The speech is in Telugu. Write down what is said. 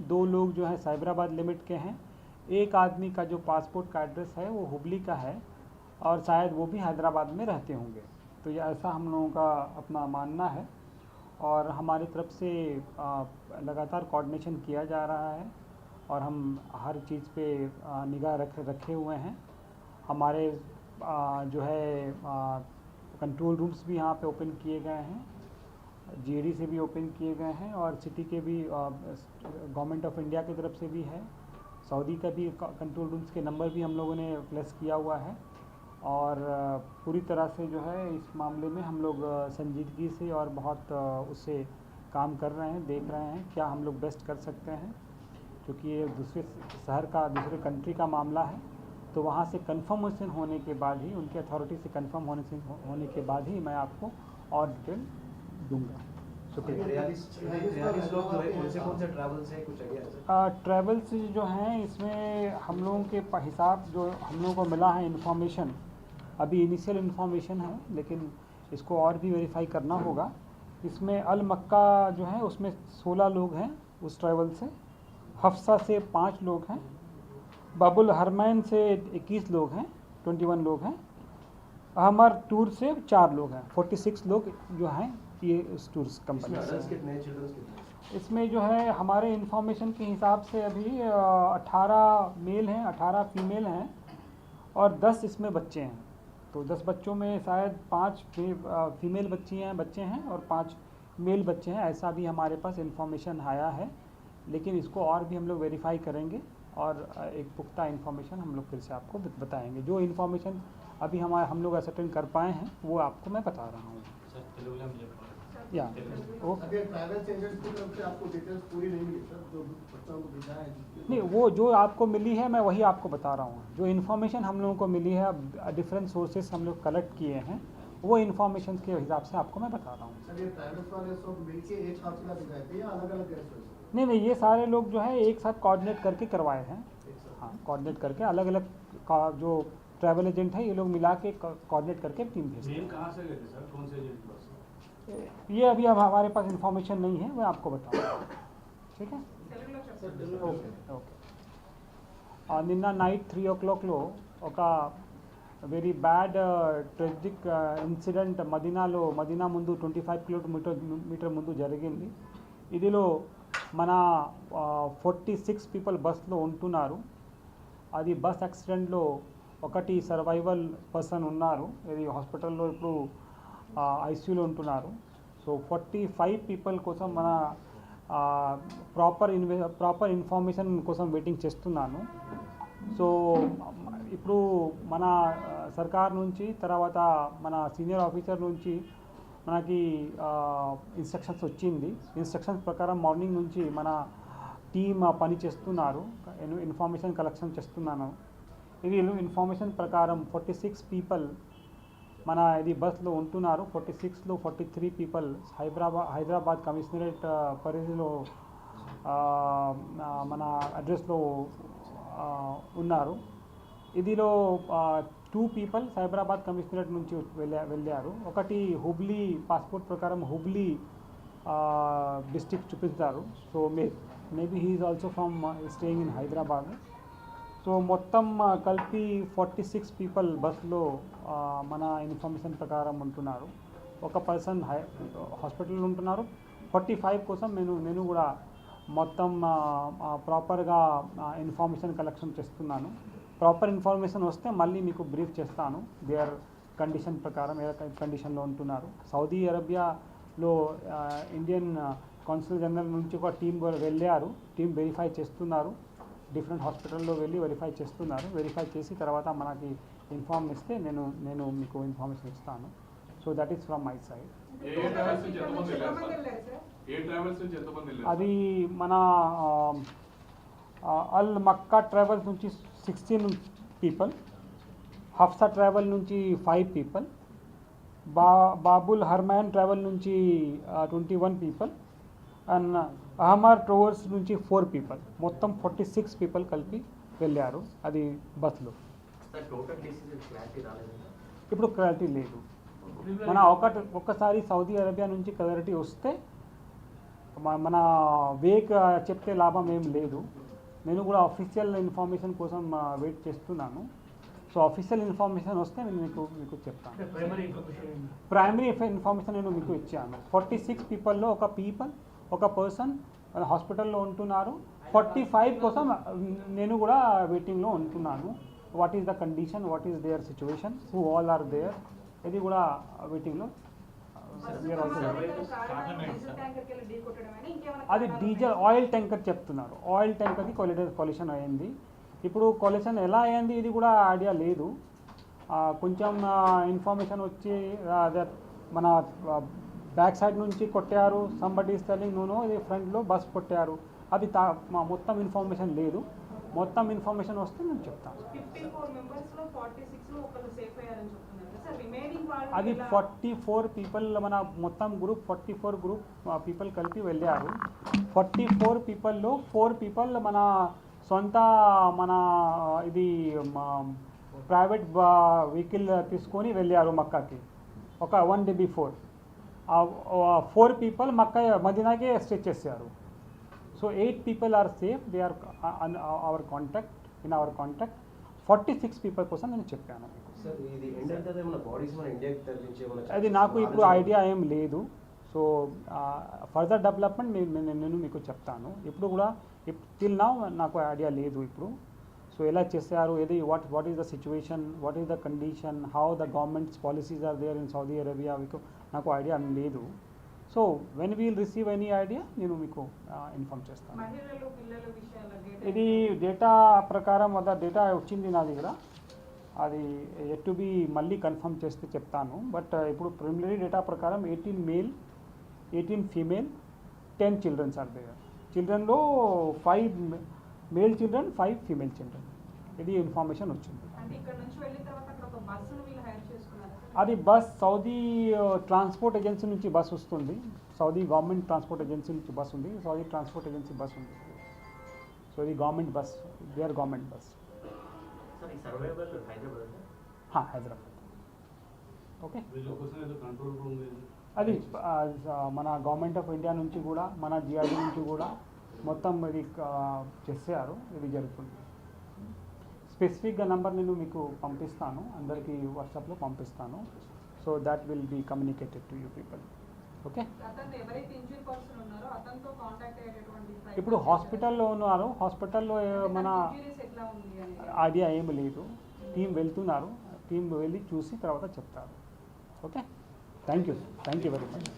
2 लोग जो है साइबराबाद लिमिट के हैं। एक आदमी का जो पासपोर्ट का एड्रेस है वो हुबली का है और शायद वो भी हैदराबाद में रहते होंगे। तो ये ऐसा हम लोगों का अपना मानना है और हमारी तरफ से लगातार कोऑर्डिनेशन किया जा रहा है और हम हर चीज़ पे निगाह रखे हुए हैं। हमारे जो है कंट्रोल रूम्स भी यहाँ पे ओपन किए गए हैं, जीडी से भी ओपन किए गए हैं और सिटी के भी गवर्नमेंट ऑफ इंडिया की तरफ से भी है। सऊदी का भी कंट्रोल रूम्स के नंबर भी हम लोगों ने प्लेस किया हुआ है और पूरी तरह से जो है इस मामले में हम लोग संजीदगी से और बहुत उससे काम कर रहे हैं, देख रहे हैं क्या हम लोग बेस्ट कर सकते हैं, क्योंकि ये दूसरे शहर का, दूसरे कंट्री का मामला है। तो वहाँ से कंफर्मेशन होने के बाद ही, उनके अथॉरिटी से कंफर्म होने के बाद ही मैं आपको और डिटेल दूंगा। शुक्रिया। 43 लोग जो है कौन से ट्रैवल से कुछ आइडिया है सर? ट्रैवल्स जो हैं इसमें हम लोगों के हिसाब जो हम लोगों को मिला है इन्फॉर्मेशन, अभी इनिशियल इन्फॉर्मेशन है लेकिन इसको और भी वेरीफाई करना होगा। इसमें अल मक्का जो है उसमें 16 लोग हैं उस ट्रैवल से, हफ्सा से 5 लोग हैं, बाबुल हरमैन से 21 लोग हैं, 21 लोग हैं, अहमर टूर से 4 लोग हैं, 46 लोग जो हैं ये इस टूर्स कंपनी से। इसमें जो है हमारे इन्फॉर्मेशन के हिसाब से अभी 18 मेल हैं, 18 फीमेल हैं और 10 इसमें बच्चे हैं। तो 10 बच्चों में शायद 5 फीमेल बच्चे हैं और 5 मेल बच्चे हैं, ऐसा भी हमारे पास इन्फॉर्मेशन आया है। लेकिन इसको और भी हम लोग वेरीफाई करेंगे और एक पुख्ता इन्फॉर्मेशन हम लोग फिर से आपको बताएंगे। जो इन्फॉर्मेशन अभी हम लोग असर्टेन कर पाए हैं वो आपको मैं बता रहा हूँ। या ट्रैवल एजेंट्स की तरफ से आपको डिटेल्स पूरी नहीं मिली सर, जो बच्चों को भेजा है? नहीं, वो जो आपको मिली है मैं वही आपको बता रहा हूँ। जो इन्फॉर्मेशन हम लोगों को मिली है, डिफरेंट सोर्सेस हम लोग कलेक्ट किए हैं, वो इन्फॉर्मेशन के हिसाब से आपको मैं बता रहा हूँ। सर ये ट्रैवल्स वाले सब मिलके एक काफिला भिजवाए थे या अलग-अलग गए? नहीं, ये सारे लोग जो है एक साथ कोऑर्डिनेट करके करवाए हैं। हाँ, कोऑर्डिनेट करके अलग अलग का जो ट्रैवल एजेंट है ये लोग मिला के कोऑर्डिनेट करके टीम भेजते हैं। कहाँ से गए थे सर, कौन से एजेंट पास? ये अभी अब हमारे पास इन्फॉर्मेशन नहीं है, मैं आपको बताऊँगा। ठीक है, ఓకే ఓకే నిన్న నైట్ 3 o'clockలో ఒక వెరీ బ్యాడ్ ట్రెజిక్ ఇన్సిడెంట్ మదీనా ముందు 25 కిలోమీటర్ ముందు జరిగింది. ఇదిలో మన 46 పీపుల్ బస్లో ఉంటున్నారు. అది బస్ యాక్సిడెంట్లో ఒకటి సర్వైవల్ పర్సన్ ఉన్నారు, ఇది హాస్పిటల్లో ఇప్పుడు ఐసీయూలో ఉంటున్నారు. సో 45 పీపుల్ కోసం మన ప్రాపర్ ఇన్ఫర్మేషన్ కోసం వెయిటింగ్ చేస్తున్నాను. సో ఇప్పుడు మన సర్కార్ నుంచి, తర్వాత మన సీనియర్ ఆఫీసర్ నుంచి మనకి ఇన్స్ట్రక్షన్స్ వచ్చింది. ఇన్స్ట్రక్షన్స్ ప్రకారం మార్నింగ్ నుంచి మన టీమ్ పని చేస్తున్నారు, ఇన్ఫర్మేషన్ కలెక్షన్ చేస్తున్నాను. ఇది ఇన్ఫర్మేషన్ ప్రకారం 46 పీపుల్ మన ఇది బస్లో ఉంటున్నారు. 46లో 43 పీపుల్ హైదరాబాద్ కమిషనరేట్ పరిధిలో మన అడ్రస్లో ఉన్నారు. ఇదిలో 2 పీపుల్ సైబరాబాద్ కమిషనరేట్ నుంచి వెళ్ళారు. ఒకటి హుబ్లీ, పాస్పోర్ట్ ప్రకారం హుబ్లీ డిస్ట్రిక్ట్ చూపిస్తారు. So maybe he is also from staying in Hyderabad. So మొత్తం కలిపి 46 పీపుల్ బస్లో మన ఇన్ఫర్మేషన్ ప్రకారం ఉంటున్నారు. ఒక పర్సన్ హాస్పిటల్లో ఉంటున్నారు. 45 కోసం నేను కూడా మొత్తం ప్రాపర్గా ఇన్ఫర్మేషన్ కలెక్షన్ చేస్తున్నాను. ప్రాపర్ ఇన్ఫర్మేషన్ వస్తే మళ్ళీ మీకు బ్రీఫ్ చేస్తాను. దేర్ కండిషన్ ప్రకారం ఏ కండిషన్లో ఉంటున్నారు. సౌదీ అరేబియాలో ఇండియన్ కౌన్సిల్ జనరల్ నుంచి ఒక టీం వెళ్ళారు. టీం వెరిఫై చేస్తున్నారు, డిఫరెంట్ హాస్పిటల్లో వెళ్ళి వెరిఫై చేస్తున్నారు. వెరిఫై చేసి తర్వాత మనకి ఇన్ఫార్మ్ ఇస్తే నేను మీకు ఇన్ఫర్మేషన్ ఇస్తాను. So that is from my side. అది మన అల్ మక్కా ట్రావెల్స్ నుంచి 16 పీపుల్, హఫ్సా ట్రావెల్ నుంచి 5 పీపుల్, బాబుల్ హర్మాన్ ట్రావెల్ నుంచి 21 పీపుల్ అండ్ అహమర్ టూర్స్ నుంచి 4 పీపుల్, మొత్తం 46 పీపుల్ కలిపి వెళ్ళారు అది బస్లో. ఇప్పుడు క్లారిటీ లేదు. మన ఒక్కసారి సౌదీ అరేబియా నుంచి క్లారిటీ వస్తే మన వేక్ చెప్తే లాభం ఏం లేదు. నేను కూడా అఫీషియల్ ఇన్ఫర్మేషన్ కోసం వెయిట్ చేస్తున్నాను. సో అఫీషియల్ ఇన్ఫర్మేషన్ వస్తే నేను మీకు చెప్తాను. ప్రైమరీ ఇన్ఫర్మేషన్ నేను మీకు ఇచ్చాను. 46 పీపుల్లో ఒక పర్సన్ హాస్పిటల్లో ఉంటున్నారు. 45 కోసం నేను కూడా వెయిటింగ్లో ఉంటున్నాను. What is the condition, what is their situation, who all are there, ఇది కూడా వెయిటింగ్లో. అది డీజిల్ ఆయిల్ ట్యాంకర్ చెప్తున్నారు. ఆయిల్ ట్యాంకర్కి కొలిషన్ అయింది. ఇప్పుడు కొలిషన్ ఎలా అయింది ఇది కూడా ఐడియా లేదు. కొంచెం ఇన్ఫర్మేషన్ వచ్చి మన బ్యాక్ సైడ్ నుంచి కొట్టారు, సంబడి స్టెల్లింగ్ ఇది ఫ్రంట్లో బస్ కొట్టారు. అది మొత్తం ఇన్ఫర్మేషన్ లేదు. మొత్తం ఇన్ఫర్మేషన్ వస్తే నేను చెప్తాను. అది 44 పీపుల్ మన మొత్తం గ్రూప్ 44 గ్రూప్ పీపుల్ కలిపి వెళ్ళారు. 44 పీపుల్లో 4 పీపుల్ మన సొంత మన ఇది ప్రైవేట్ వెహికల్ తీసుకొని వెళ్ళారు మక్కాకి. ఒక 1 day బిఫోర్ 4 పీపుల్ మక్కా మదీనాకి స్టే చేశారు. So 8 people are safe. They are in our contact. 46 people కోసం నేను చెప్పాను. అది నాకు ఇప్పుడు ఐడియా ఏం లేదు. సో ఫర్దర్ డెవలప్మెంట్ నేను మీకు చెప్తాను. ఇప్పుడు కూడా టిల్ నౌ నాకు ఐడియా లేదు ఇప్పుడు. సో ఎలా చేశారు, ఏది what is the situation, what is the condition, how the governments policies are there in Saudi Arabia, నాకు ఐడియా లేదు. So when we'll receive any idea నేను మీకు ఇన్ఫార్మ్ చేస్తాను. ఇది డేటా ప్రకారం డేటా వచ్చింది నా దగ్గర. అది ఎట్ టు బి మళ్ళీ కన్ఫర్మ్ చేస్తే చెప్తాను. బట్ ఇప్పుడు ప్రిలిమినరీ డేటా ప్రకారం 18 male 18 female 10 childrens are there. చిల్డ్రన్లో 5 మేల్ చిల్డ్రన్ 5 ఫీమేల్ చిల్డ్రన్, ఇది ఇన్ఫర్మేషన్ వచ్చింది. అది బస్ సౌదీ ట్రాన్స్పోర్ట్ ఏజెన్సీ నుంచి బస్ వస్తుంది. సౌదీ గవర్నమెంట్ ట్రాన్స్పోర్ట్ ఏజెన్సీ నుంచి బస్ ఉంది. సౌదీ ట్రాన్స్పోర్ట్ ఏజెన్సీ బస్ ఉంది. సో ఇది government bus, their government bus. Hyderabad. Okay, అది మన గవర్నమెంట్ ఆఫ్ ఇండియా నుంచి కూడా మన జిఆర్డీ నుంచి కూడా మొత్తం ఇది చేశారు. ఇది జరుగుతుంది. స్పెసిఫిక్గా నెంబర్ నేను మీకు పంపిస్తాను, అందరికీ వాట్సాప్లో పంపిస్తాను. So that will be communicated to you people. Okay, ఇప్పుడు హాస్పిటల్లో ఉన్నారు. హాస్పిటల్లో మన ఐడియా ఏమి లేదు. టీం వెళ్తున్నారు, టీం వెళ్ళి చూసి తర్వాత చెప్తారు. Okay, thank you very much.